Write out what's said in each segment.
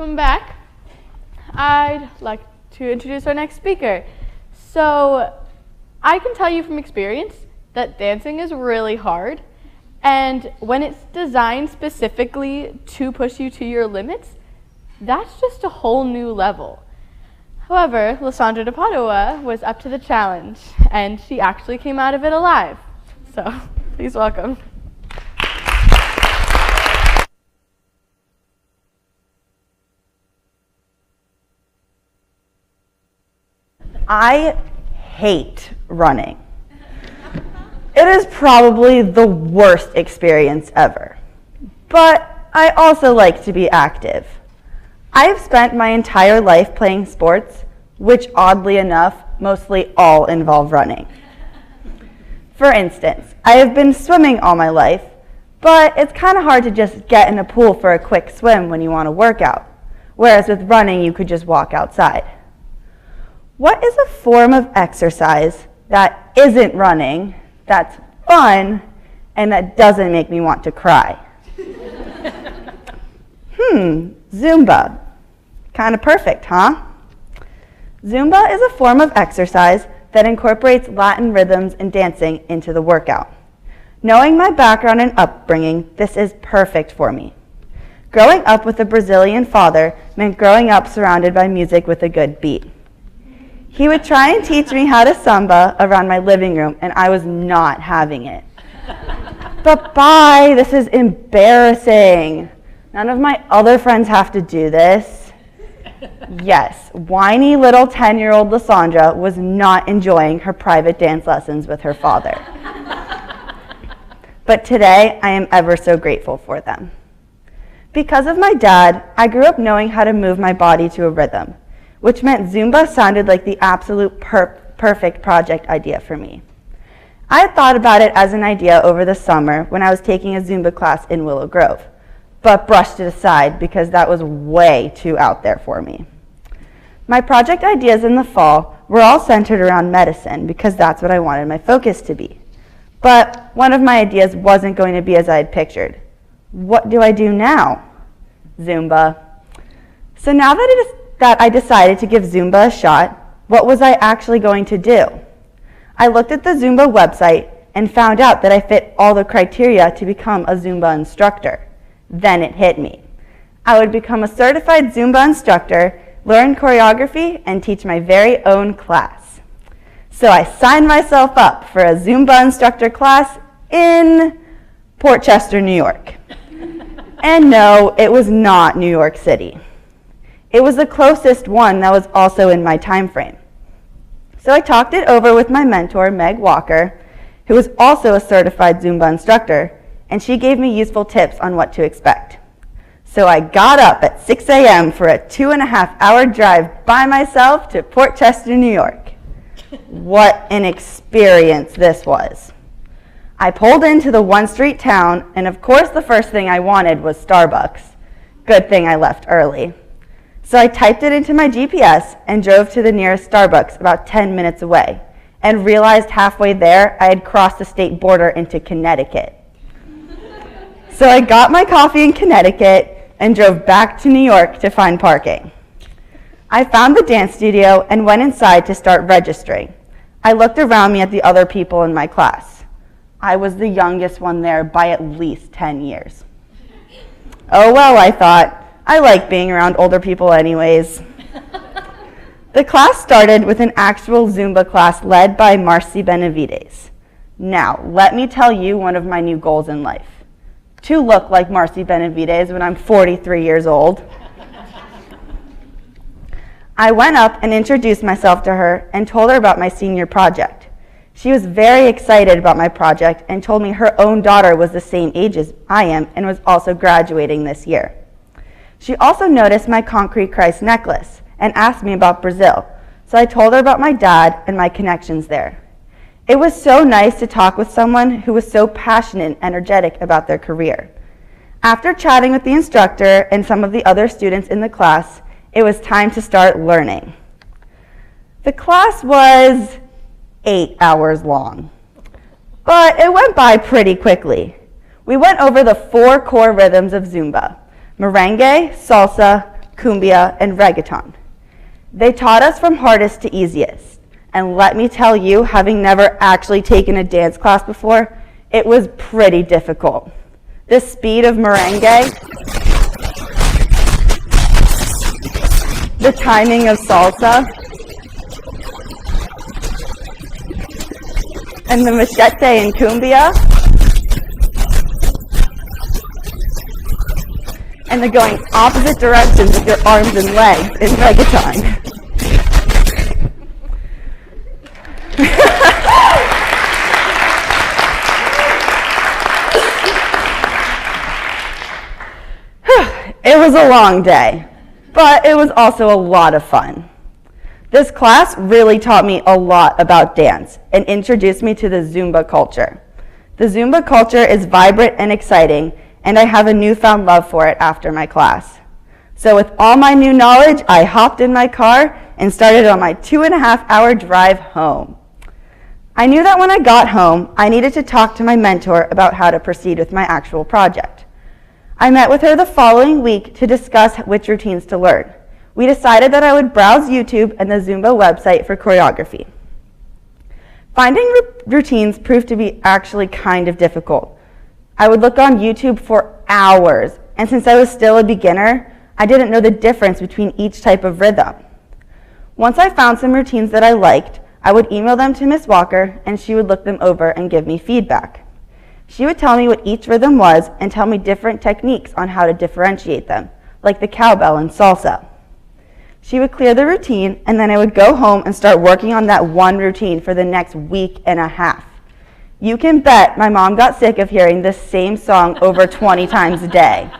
Welcome back. I'd like to introduce our next speaker. So I can tell you from experience that dancing is really hard, and when it's designed specifically to push you to your limits, that's just a whole new level. However, Lysandra de Padua was up to the challenge, and she actually came out of it alive. So please welcome. I hate running. It is probably the worst experience ever. But I also like to be active. I have spent my entire life playing sports, which oddly enough, mostly all involve running. For instance, I have been swimming all my life, but it's kind of hard to just get in a pool for a quick swim when you want to work out, whereas with running you could just walk outside. What is a form of exercise that isn't running, that's fun, and that doesn't make me want to cry? Zumba. Kind of perfect, huh? Zumba is a form of exercise that incorporates Latin rhythms and dancing into the workout. Knowing my background and upbringing, this is perfect for me. Growing up with a Brazilian father meant growing up surrounded by music with a good beat. He would try and teach me how to samba around my living room, and I was not having it. But bye, this is embarrassing. None of my other friends have to do this. Yes, whiny little 10-year-old Lysandra was not enjoying her private dance lessons with her father. But today, I am ever so grateful for them. Because of my dad, I grew up knowing how to move my body to a rhythm, which meant Zumba sounded like the absolute perfect project idea for me. I had thought about it as an idea over the summer when I was taking a Zumba class in Willow Grove, but brushed it aside because that was way too out there for me. My project ideas in the fall were all centered around medicine because that's what I wanted my focus to be. But one of my ideas wasn't going to be as I had pictured. What do I do now? Zumba. So now that I decided to give Zumba a shot, what was I actually going to do? I looked at the Zumba website and found out that I fit all the criteria to become a Zumba instructor. Then it hit me. I would become a certified Zumba instructor, learn choreography, and teach my very own class. So I signed myself up for a Zumba instructor class in Port Chester, New York. And no, it was not New York City. It was the closest one that was also in my time frame. So I talked it over with my mentor, Meg Walker, who was also a certified Zumba instructor, and she gave me useful tips on what to expect. So I got up at 6 a.m. for a 2.5-hour drive by myself to Port Chester, New York. What an experience this was. I pulled into the one-street town, and of course the first thing I wanted was Starbucks. Good thing I left early. So I typed it into my GPS and drove to the nearest Starbucks about 10 minutes away, and realized halfway there I had crossed the state border into Connecticut. So I got my coffee in Connecticut and drove back to New York to find parking. I found the dance studio and went inside to start registering. I looked around me at the other people in my class. I was the youngest one there by at least 10 years. Oh well, I thought. I like being around older people anyways. The class started with an actual Zumba class led by Marcy Benavides. Now, let me tell you one of my new goals in life. To look like Marcy Benavides when I'm 43 years old. I went up and introduced myself to her and told her about my senior project. She was very excited about my project and told me her own daughter was the same age as I am and was also graduating this year. She also noticed my concrete Christ necklace and asked me about Brazil, so I told her about my dad and my connections there. It was so nice to talk with someone who was so passionate and energetic about their career. After chatting with the instructor and some of the other students in the class, it was time to start learning. The class was 8 hours long, but it went by pretty quickly. We went over the 4 core rhythms of Zumba: merengue, salsa, cumbia, and reggaeton. They taught us from hardest to easiest. And let me tell you, having never actually taken a dance class before, it was pretty difficult. The speed of merengue, the timing of salsa, and the machete in cumbia, and the going opposite directions with your arms and legs in reggaeton. It was a long day, but it was also a lot of fun. This class really taught me a lot about dance and introduced me to the Zumba culture. The Zumba culture is vibrant and exciting, and I have a newfound love for it after my class. So with all my new knowledge, I hopped in my car and started on my 2.5-hour drive home. I knew that when I got home, I needed to talk to my mentor about how to proceed with my actual project. I met with her the following week to discuss which routines to learn. We decided that I would browse YouTube and the Zumba website for choreography. Finding routines proved to be actually kind of difficult. I would look on YouTube for hours, and since I was still a beginner, I didn't know the difference between each type of rhythm. Once I found some routines that I liked, I would email them to Miss Walker, and she would look them over and give me feedback. She would tell me what each rhythm was and tell me different techniques on how to differentiate them, like the cowbell and salsa. She would clear the routine, and then I would go home and start working on that one routine for the next week and a half. You can bet my mom got sick of hearing this same song over 20 times a day.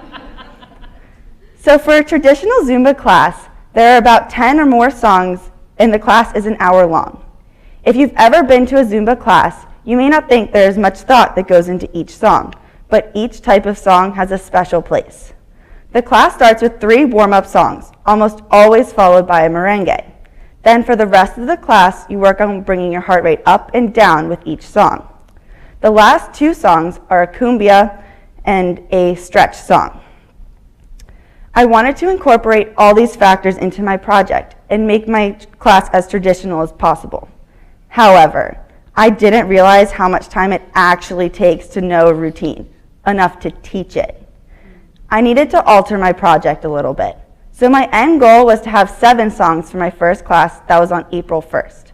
So for a traditional Zumba class, there are about 10 or more songs, and the class is an hour long. If you've ever been to a Zumba class, you may not think there is much thought that goes into each song, but each type of song has a special place. The class starts with 3 warm-up songs, almost always followed by a merengue. Then for the rest of the class, you work on bringing your heart rate up and down with each song. The last 2 songs are a cumbia and a stretch song. I wanted to incorporate all these factors into my project and make my class as traditional as possible. However, I didn't realize how much time it actually takes to know a routine, enough to teach it. I needed to alter my project a little bit. So my end goal was to have 7 songs for my first class that was on April 1st.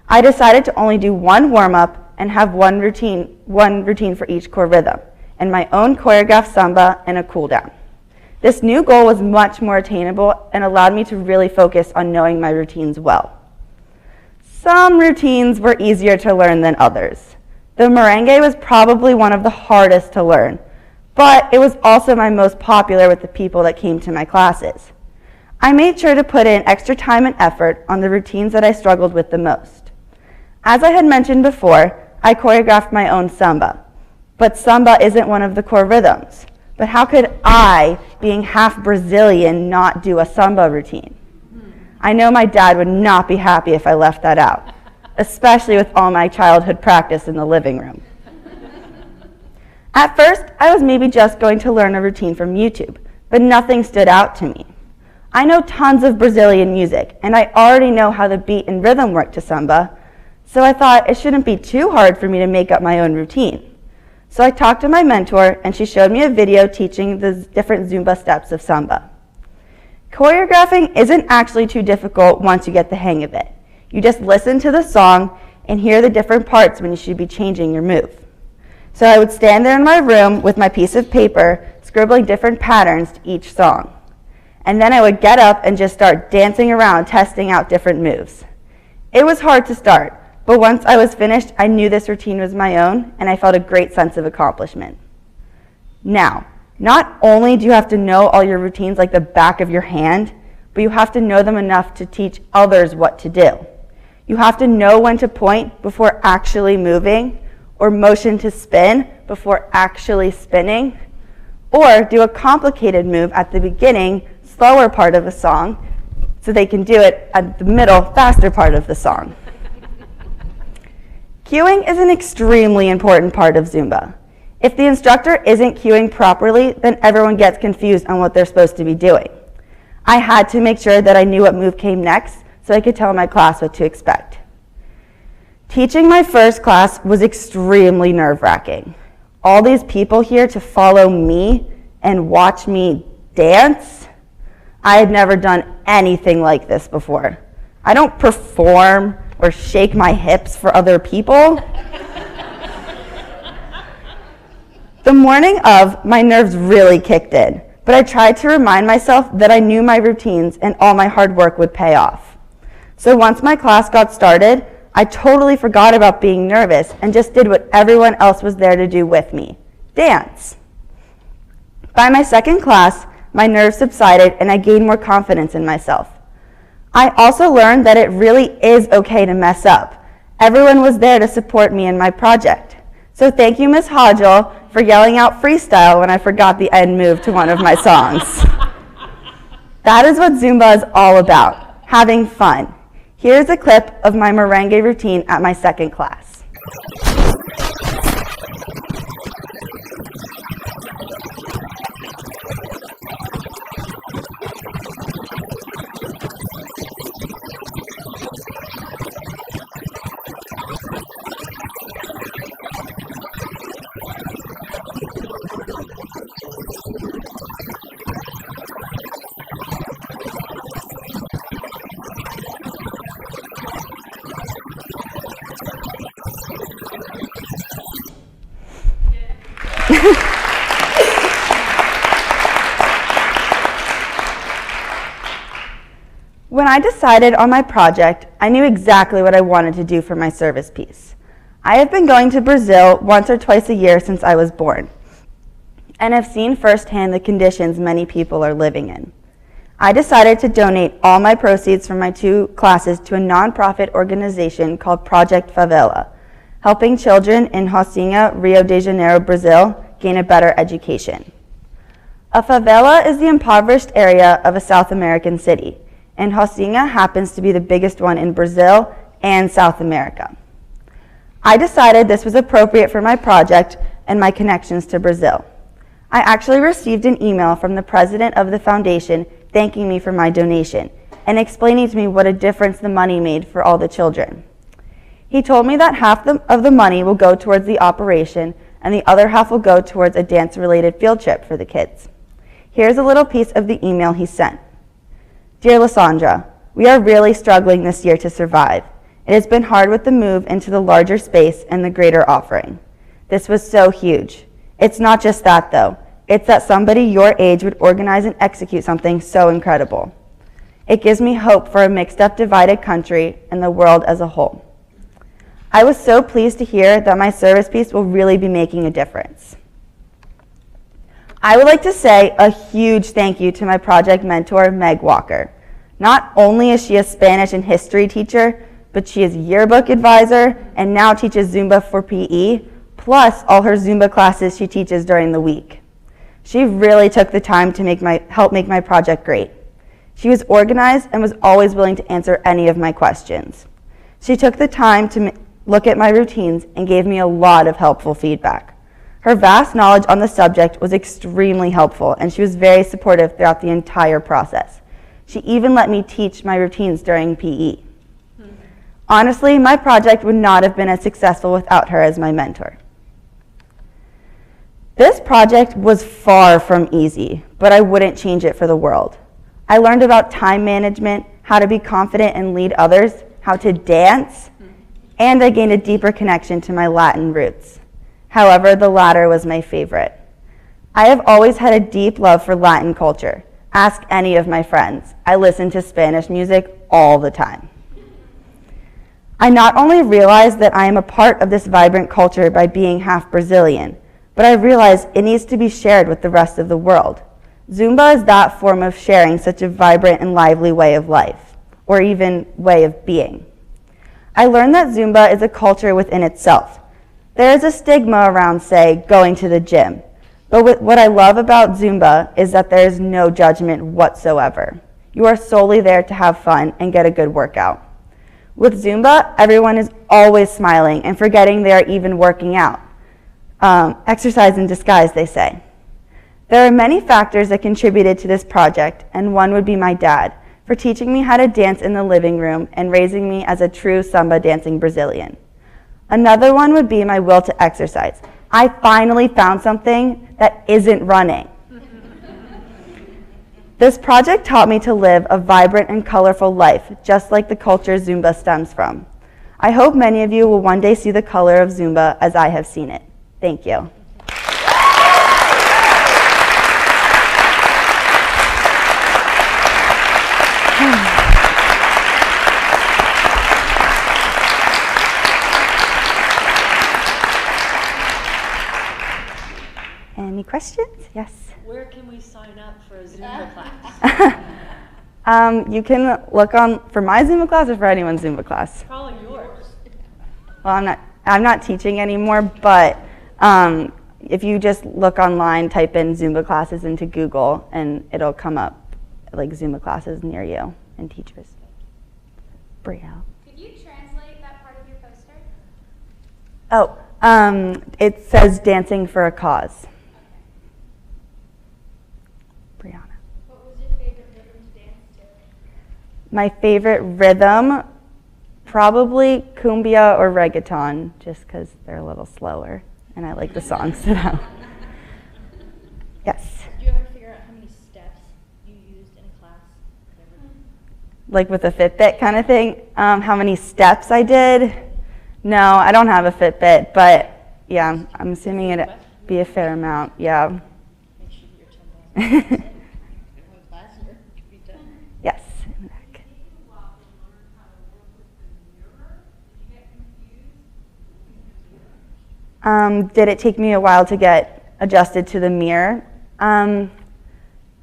I decided to only do 1 warm-up and have one routine for each core rhythm, and my own choreographed samba and a cool down. This new goal was much more attainable and allowed me to really focus on knowing my routines well. Some routines were easier to learn than others. The merengue was probably one of the hardest to learn, but it was also my most popular with the people that came to my classes. I made sure to put in extra time and effort on the routines that I struggled with the most. As I had mentioned before, I choreographed my own samba, but samba isn't one of the core rhythms. But how could I, being half Brazilian, not do a samba routine? I know my dad would not be happy if I left that out, especially with all my childhood practice in the living room. At first, I was maybe just going to learn a routine from YouTube, but nothing stood out to me. I know tons of Brazilian music, and I already know how the beat and rhythm work to samba, so I thought it shouldn't be too hard for me to make up my own routine. So I talked to my mentor, and she showed me a video teaching the different Zumba steps of samba. Choreographing isn't actually too difficult once you get the hang of it. You just listen to the song and hear the different parts when you should be changing your move. So I would stand there in my room with my piece of paper, scribbling different patterns to each song. And then I would get up and just start dancing around, testing out different moves. It was hard to start, but once I was finished, I knew this routine was my own, and I felt a great sense of accomplishment. Now, not only do you have to know all your routines like the back of your hand, but you have to know them enough to teach others what to do. You have to know when to point before actually moving, or motion to spin before actually spinning, or do a complicated move at the beginning, slower part of a song, so they can do it at the middle, faster part of the song. Cueing is an extremely important part of Zumba. If the instructor isn't cueing properly, then everyone gets confused on what they're supposed to be doing. I had to make sure that I knew what move came next so I could tell my class what to expect. Teaching my first class was extremely nerve-wracking. All these people here to follow me and watch me dance. I had never done anything like this before. I don't perform or shake my hips for other people. The morning of, my nerves really kicked in, but I tried to remind myself that I knew my routines and all my hard work would pay off. So once my class got started, I totally forgot about being nervous and just did what everyone else was there to do with me, dance. By my second class, my nerves subsided and I gained more confidence in myself. I also learned that it really is okay to mess up. Everyone was there to support me in my project. So thank you, Ms. Hodgel, for yelling out freestyle when I forgot the end move to one of my songs. That is what Zumba is all about, having fun. Here's a clip of my merengue routine at my second class. When I decided on my project, I knew exactly what I wanted to do for my service piece. I have been going to Brazil once or twice a year since I was born, and have seen firsthand the conditions many people are living in. I decided to donate all my proceeds from my 2 classes to a nonprofit organization called Project Favela, helping children in Rocinha, Rio de Janeiro, Brazil, gain a better education. A favela is the impoverished area of a South American city, and Rocinha happens to be the biggest one in Brazil and South America. I decided this was appropriate for my project and my connections to Brazil. I actually received an email from the president of the foundation thanking me for my donation and explaining to me what a difference the money made for all the children. He told me that half of the money will go towards the operation and the other half will go towards a dance-related field trip for the kids. Here's a little piece of the email he sent. Dear Lysandra, we are really struggling this year to survive. It has been hard with the move into the larger space and the greater offering. This was so huge. It's not just that though. It's that somebody your age would organize and execute something so incredible. It gives me hope for a mixed up, divided country and the world as a whole. I was so pleased to hear that my service piece will really be making a difference. I would like to say a huge thank you to my project mentor, Meg Walker. Not only is she a Spanish and history teacher, but she is yearbook advisor and now teaches Zumba for PE, plus all her Zumba classes she teaches during the week. She really took the time to help make my project great. She was organized and was always willing to answer any of my questions. She took the time to look at my routines and gave me a lot of helpful feedback. Her vast knowledge on the subject was extremely helpful, and she was very supportive throughout the entire process. She even let me teach my routines during PE. Honestly, my project would not have been as successful without her as my mentor. This project was far from easy, but I wouldn't change it for the world. I learned about time management, how to be confident and lead others, how to dance, and I gained a deeper connection to my Latin roots. However, the latter was my favorite. I have always had a deep love for Latin culture. Ask any of my friends. I listen to Spanish music all the time. I not only realized that I am a part of this vibrant culture by being half Brazilian, but I realized it needs to be shared with the rest of the world. Zumba is that form of sharing such a vibrant and lively way of life, or even way of being. I learned that Zumba is a culture within itself. There is a stigma around, say, going to the gym. But what I love about Zumba is that there is no judgment whatsoever. You are solely there to have fun and get a good workout. With Zumba, everyone is always smiling and forgetting they are even working out. Exercise in disguise, they say. There are many factors that contributed to this project, and one would be my dad, for teaching me how to dance in the living room and raising me as a true samba dancing Brazilian. Another one would be my will to exercise. I finally found something that isn't running. This project taught me to live a vibrant and colorful life, just like the culture Zumba stems from. I hope many of you will one day see the color of Zumba as I have seen it. Thank you. Any questions? Yes. Where can we sign up for a Zumba class? You can look for my Zumba class or for anyone's Zumba class. Probably yours. Well, I'm not teaching anymore, but if you just look online, type in Zumba classes into Google, and it'll come up like Zumba classes near you and teachers. Brielle. Could you translate that part of your poster? Oh, it says dancing for a cause. Brianna. What was your favorite rhythm to dance to? My favorite rhythm, probably cumbia or reggaeton, just because they're a little slower, and I like the songs to them. Yes. Did you ever figure out how many steps you used in a class? Like with a Fitbit kind of thing. How many steps I did? No, I don't have a Fitbit, but yeah, I'm assuming it'd be a fair amount. Yeah. Make sure you're 10,000. Yes. In the back. Did it take me a while to get adjusted to the mirror?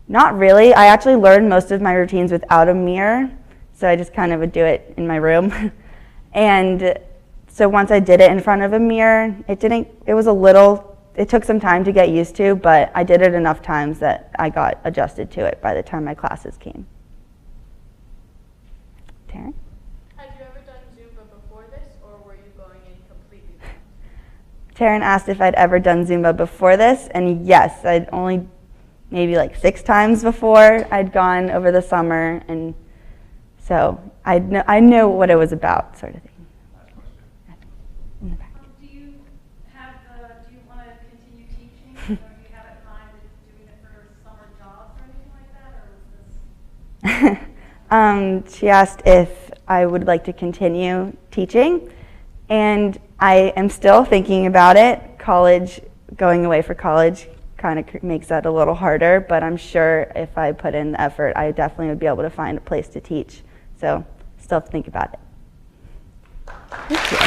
Not really. I actually learned most of my routines without a mirror, so I just kind of would do it in my room. And so once I did it in front of a mirror, it took some time to get used to, but I did it enough times that I got adjusted to it by the time my classes came. Taryn? Had you ever done Zumba before this, or were you going in completely blind? Taryn asked if I'd ever done Zumba before this, and yes, I'd only maybe like 6 times before I'd gone over the summer, and so I knew what it was about, sort of thing. In the back. Do you want to continue teaching? Or do you have it in mind of doing it for summer jobs or anything like that, or was this? She asked if I would like to continue teaching, and I am still thinking about it. Going away for college kind of makes that a little harder, but I'm sure if I put in the effort, I definitely would be able to find a place to teach. So still have to think about it. Thank you.